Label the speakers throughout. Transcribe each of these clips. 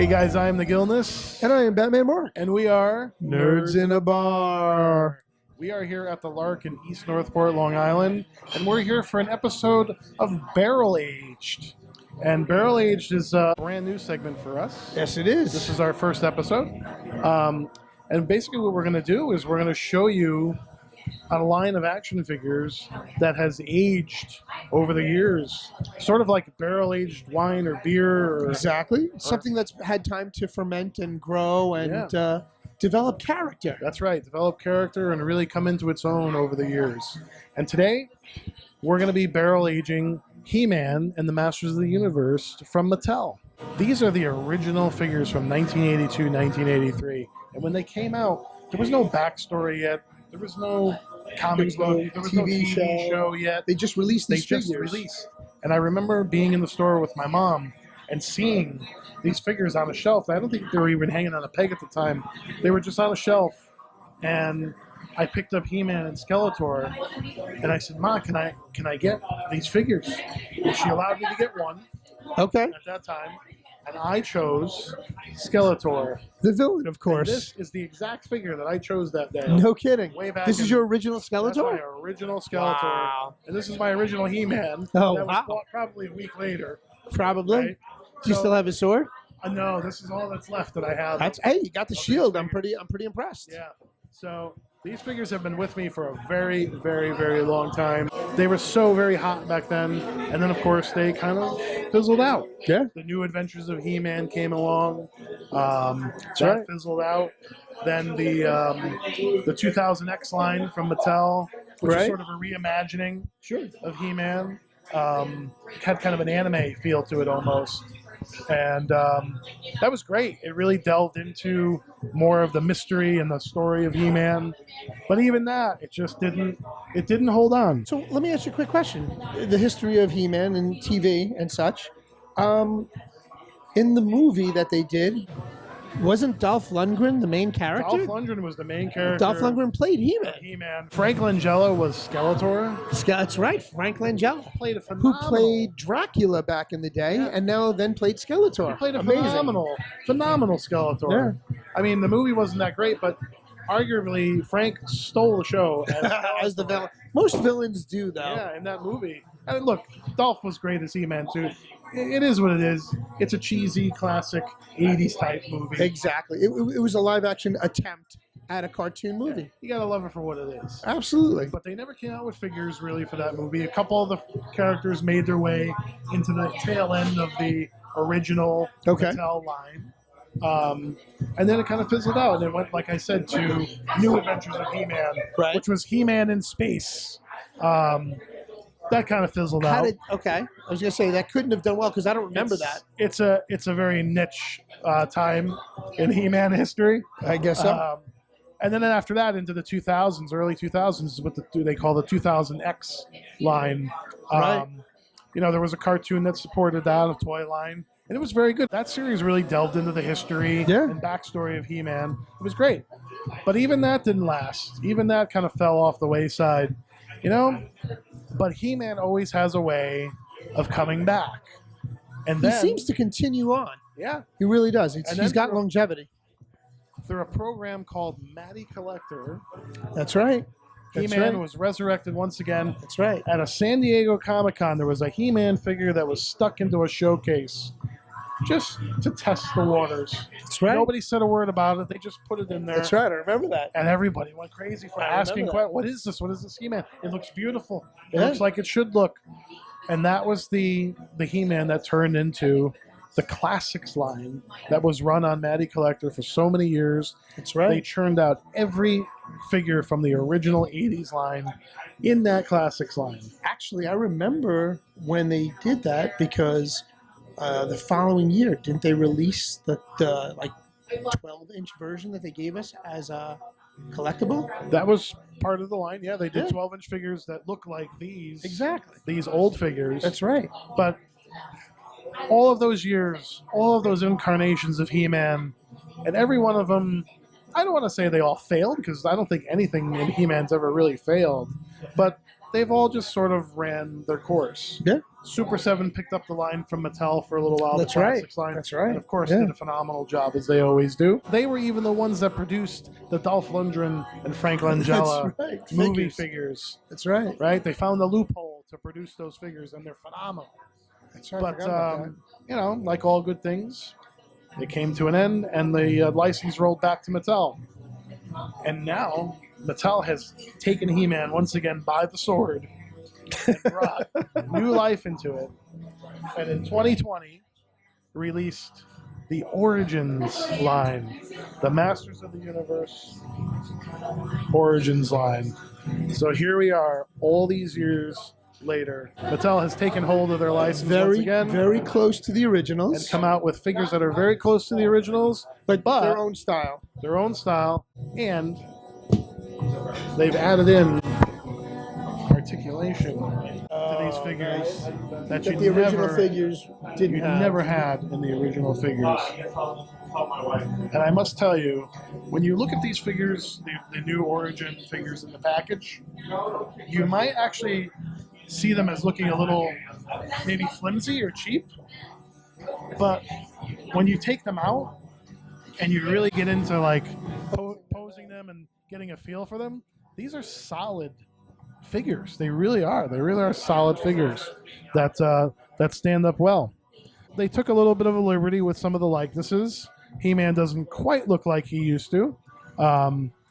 Speaker 1: Hey guys, I am the Gilness.
Speaker 2: And I am Batman Mark.
Speaker 1: And we are
Speaker 2: Nerds in a Bar.
Speaker 1: We are here at the Lark in East Northport, Long Island, and we're here for an episode of Barrel Aged. And Barrel Aged is a brand new segment for us.
Speaker 2: Yes, it is.
Speaker 1: This is our first episode. And basically what we're going to do is we're going to show you a line of action figures that has aged over the years, sort of like barrel-aged wine or beer. Or,
Speaker 2: exactly. Something that's had time to ferment and grow and develop character.
Speaker 1: That's right. Develop character and really come into its own over the years. And today, we're going to be barrel-aging He-Man and the Masters of the Universe from Mattel. These are the original figures from 1982, 1983. And when they came out, there was no backstory yet. There was no comic book. There was no TV show yet.
Speaker 2: They just released these figures.
Speaker 1: Just released. And I remember being in the store with my mom and seeing these figures on a shelf. I don't think they were even hanging on a peg at the time. They were just on a shelf. And I picked up He-Man and Skeletor. And I said, Ma, can I get these figures? And she allowed me to get one.
Speaker 2: Okay.
Speaker 1: At that time. And I chose Skeletor.
Speaker 2: The villain, of course.
Speaker 1: And this is the exact figure that I chose that day.
Speaker 2: No kidding.
Speaker 1: Way back.
Speaker 2: This is your original Skeletor?
Speaker 1: That's my original Skeletor. Wow. And this is my original He-Man.
Speaker 2: Oh,
Speaker 1: that was
Speaker 2: wow.
Speaker 1: bought probably a week later.
Speaker 2: Probably.
Speaker 1: Right?
Speaker 2: Do you still have his sword?
Speaker 1: No, this is all that's left that I have.
Speaker 2: Hey, you got the shield. I'm pretty impressed.
Speaker 1: Yeah. So these figures have been with me for a very, very, very long time. They were so very hot back then, and then of course they kind of fizzled out.
Speaker 2: Yeah.
Speaker 1: The New Adventures of He-Man came along. That fizzled out. Then the 2000X line from Mattel, which is sort of a reimagining of He-Man, had kind of an anime feel to it almost. And that was great. It really delved into more of the mystery and the story of He-Man. But even that, it didn't hold on.
Speaker 2: So let me ask you a quick question. The history of He-Man and TV and such. In the movie that they did, wasn't Dolph Lundgren the main character?
Speaker 1: Dolph Lundgren was the main character.
Speaker 2: Dolph Lundgren played He-Man.
Speaker 1: Frank Langella was Skeletor.
Speaker 2: That's right, Frank Langella.
Speaker 1: Played a phenomenal.
Speaker 2: Who played Dracula back in the day, and now then played Skeletor.
Speaker 1: He played a phenomenal Skeletor. Yeah. I mean, the movie wasn't that great, but arguably Frank stole the show
Speaker 2: as the villain. Most villains do, though.
Speaker 1: Yeah, in that movie. I mean, look, Dolph was great as He-Man too. It is what it is. It's a cheesy, classic 80s type movie.
Speaker 2: Exactly. It was a live-action attempt at a cartoon movie.
Speaker 1: Yeah, you gotta love it for what it is.
Speaker 2: Absolutely.
Speaker 1: But they never came out with figures really for that movie. A couple of the characters made their way into the tail end of the original Mattel line. And then it kind of fizzled out, and it went, like I said, to New Adventures of He-Man, which was He-Man in space. That kind of fizzled out.
Speaker 2: I was going to say, that couldn't have done well, because I don't remember that.
Speaker 1: It's a very niche time in He-Man history.
Speaker 2: I guess so.
Speaker 1: And then after that, into the 2000s, early 2000s, is what they call the 2000X line.
Speaker 2: Right.
Speaker 1: There was a cartoon that supported that, a toy line. And it was very good. That series really delved into the history and backstory of He-Man. It was great. But even that didn't last. Even that kind of fell off the wayside. But He-Man always has a way of coming back. And then,
Speaker 2: he seems to continue on.
Speaker 1: Yeah.
Speaker 2: He really does. He's got longevity.
Speaker 1: Through a program called Matty Collector.
Speaker 2: That's right.
Speaker 1: He-Man was resurrected once again.
Speaker 2: That's right.
Speaker 1: At a San Diego Comic-Con, there was a He-Man figure that was stuck into a showcase just to test the waters.
Speaker 2: That's right.
Speaker 1: Nobody said a word about it. They just put it in there.
Speaker 2: That's right. I remember that.
Speaker 1: And everybody went crazy for asking, what is this? What is this He-Man? It looks beautiful. It looks like it should look. And that was the He-Man that turned into the Classics line that was run on Matty Collector for so many years.
Speaker 2: That's right.
Speaker 1: They churned out every figure from the original 80s line in that Classics line.
Speaker 2: Actually, I remember when they did that, because the following year, didn't they release the 12-inch version that they gave us as a collectible?
Speaker 1: That was part of the line. Yeah, they did 12-inch figures that look like these.
Speaker 2: Exactly.
Speaker 1: These old figures.
Speaker 2: That's right.
Speaker 1: But all of those years, all of those incarnations of He-Man, and every one of them, I don't want to say they all failed, because I don't think anything in He-Man's ever really failed, but they've all just sort of ran their course.
Speaker 2: Yeah.
Speaker 1: Super 7 picked up the line from Mattel for a little while.
Speaker 2: That's
Speaker 1: the
Speaker 2: right.
Speaker 1: Classics line.
Speaker 2: That's right.
Speaker 1: And of course, did a phenomenal job, as they always do. They were even the ones that produced the Dolph Lundgren and Frank Langella movie figures.
Speaker 2: That's right.
Speaker 1: Right? They found the loophole to produce those figures, and they're phenomenal.
Speaker 2: That's right.
Speaker 1: But, you know, like all good things, it came to an end, and the license rolled back to Mattel. And now, Mattel has taken He-Man once again by the sword and brought new life into it. And in 2020, released the Origins line, the Masters of the Universe Origins line. So here we are, all these years later. Mattel has taken hold of their license once again.
Speaker 2: Very close to the originals.
Speaker 1: And come out with figures that are very close to the originals,
Speaker 2: but their own style.
Speaker 1: Their own style, and they've added in articulation to these figures that
Speaker 2: the original figures didn't have.
Speaker 1: Never had in the original figures. And I must tell you, when you look at these figures, the new Origin figures in the package, you might actually see them as looking a little maybe flimsy or cheap. But when you take them out and you really get into like posing them and getting a feel for them, these are solid figures. They really are. They really are solid figures that stand up well. They took a little bit of a liberty with some of the likenesses. He-Man doesn't quite look like he used to.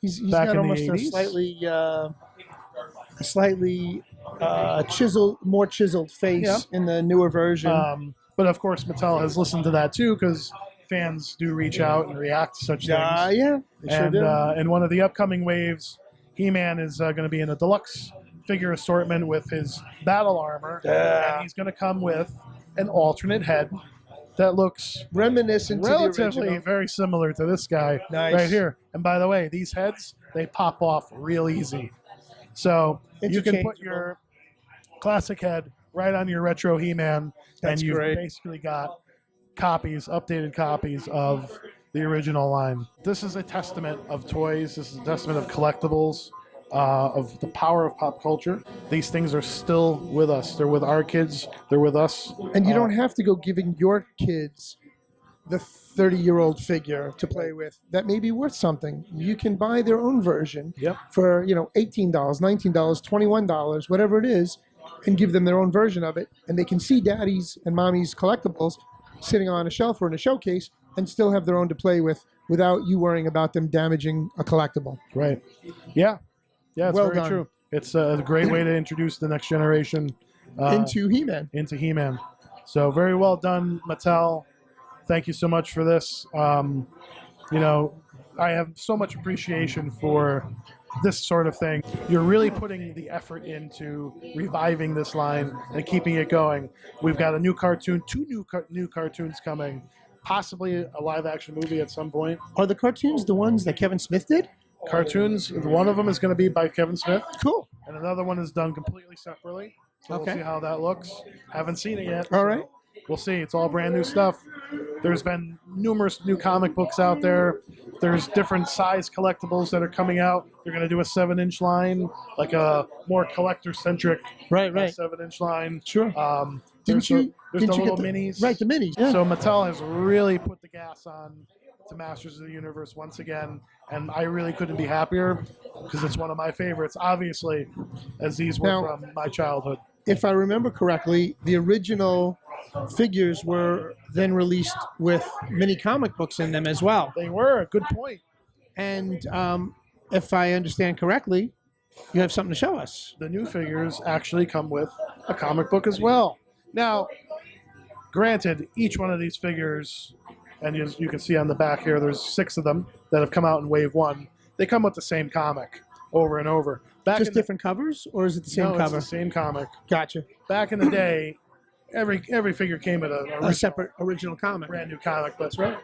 Speaker 2: He's got almost a slightly more chiseled face in the newer version.
Speaker 1: But of course, Mattel has listened to that too, because fans do reach out and react to such things.
Speaker 2: Yeah, they sure do.
Speaker 1: In one of the upcoming waves, He-Man is going to be in a deluxe figure assortment with his battle armor, and he's going to come with an alternate head that looks
Speaker 2: reminiscent,
Speaker 1: relatively very similar to this guy right here. And by the way, these heads, they pop off real easy. So you can put your classic head right on your retro He-Man, and you've basically got updated copies of the original line. This is a testament of toys. This is a testament of collectibles, of the power of pop culture. These things are still with us. They're with our kids. They're with us.
Speaker 2: And you don't have to go giving your kids the 30-year-old figure to play with that may be worth something. You can buy their own version for $18, $19, $21, whatever it is, and give them their own version of it. And they can see daddy's and mommy's collectibles sitting on a shelf or in a showcase and still have their own to play with without you worrying about them damaging a collectible.
Speaker 1: Right. Yeah. Yeah, it's very true. It's a great way to introduce the next generation
Speaker 2: into He-Man.
Speaker 1: So very well done, Mattel. Thank you so much for this. I have so much appreciation for this sort of thing. You're really putting the effort into reviving this line and keeping it going. We've got a new cartoon, two new cartoons coming, possibly a live-action movie at some point.
Speaker 2: Are the cartoons the ones that Kevin Smith did?
Speaker 1: Cartoons, one of them is going to be by Kevin Smith.
Speaker 2: Cool.
Speaker 1: And another one is done completely separately. So we'll see how that looks. Haven't seen it yet.
Speaker 2: All right.
Speaker 1: We'll see. It's all brand new stuff. There's been numerous new comic books out there. There's different size collectibles that are coming out. They're going to do a 7-inch line, like a more collector-centric 7-inch line.
Speaker 2: Sure.
Speaker 1: There's the little minis.
Speaker 2: Right, the minis. Yeah.
Speaker 1: So Mattel has really put the gas on to Masters of the Universe once again, and I really couldn't be happier because it's one of my favorites, obviously, as these were from my childhood.
Speaker 2: If I remember correctly, the original figures were then released with mini comic books in them as well.
Speaker 1: They were. Good point.
Speaker 2: And if I understand correctly, you have something to show us.
Speaker 1: The new figures actually come with a comic book as well. Now, granted, each one of these figures, and as you can see on the back here, there's 6 of them that have come out in Wave 1. They come with the same comic over and over.
Speaker 2: Just different covers, or is it the same cover?
Speaker 1: No, it's the same comic.
Speaker 2: Gotcha.
Speaker 1: Back in the day, every figure came with
Speaker 2: a separate original comic.
Speaker 1: Brand new comic. That's right.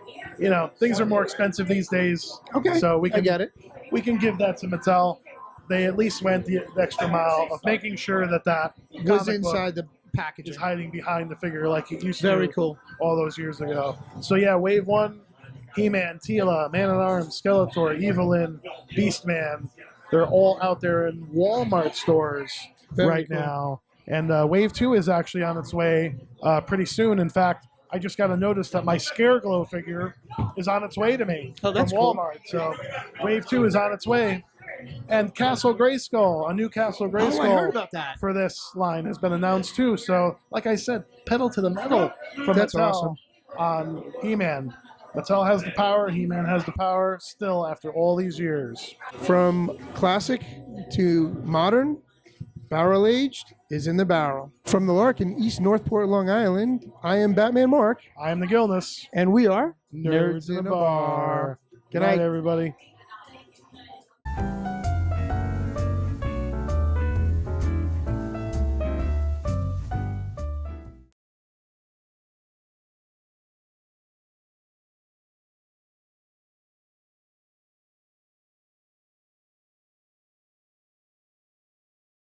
Speaker 1: Things are more expensive these days.
Speaker 2: Okay,
Speaker 1: so I
Speaker 2: get it.
Speaker 1: We can give that to Mattel. They at least went the extra mile of making sure that
Speaker 2: was inside the package,
Speaker 1: is hiding behind the figure like it used
Speaker 2: Very
Speaker 1: to
Speaker 2: cool.
Speaker 1: all those years ago. So yeah, Wave 1, He-Man, Teela, Man-at-Arms, Skeletor, Evil-lyn, Beastman. They're all out there in Walmart stores. right now. And Wave 2 is actually on its way pretty soon. In fact, I just got a notice that my Scare Glow figure is on its way to me from Walmart. Cool. So Wave 2 is on its way. And Castle Grayskull, a new Castle Grayskull
Speaker 2: I heard about that.
Speaker 1: for this line has been announced too. So, like I said, pedal to the metal from
Speaker 2: That's
Speaker 1: Mattel
Speaker 2: awesome.
Speaker 1: on He-Man. Mattel has the power, He-Man has the power still after all these years.
Speaker 2: From classic to modern, barrel-aged is in the barrel. From the Lark in East Northport, Long Island, I am Batman Mark.
Speaker 1: I am the Gilness.
Speaker 2: And we are
Speaker 1: Nerds in a Bar.
Speaker 2: Good
Speaker 1: night,
Speaker 2: night,
Speaker 1: everybody.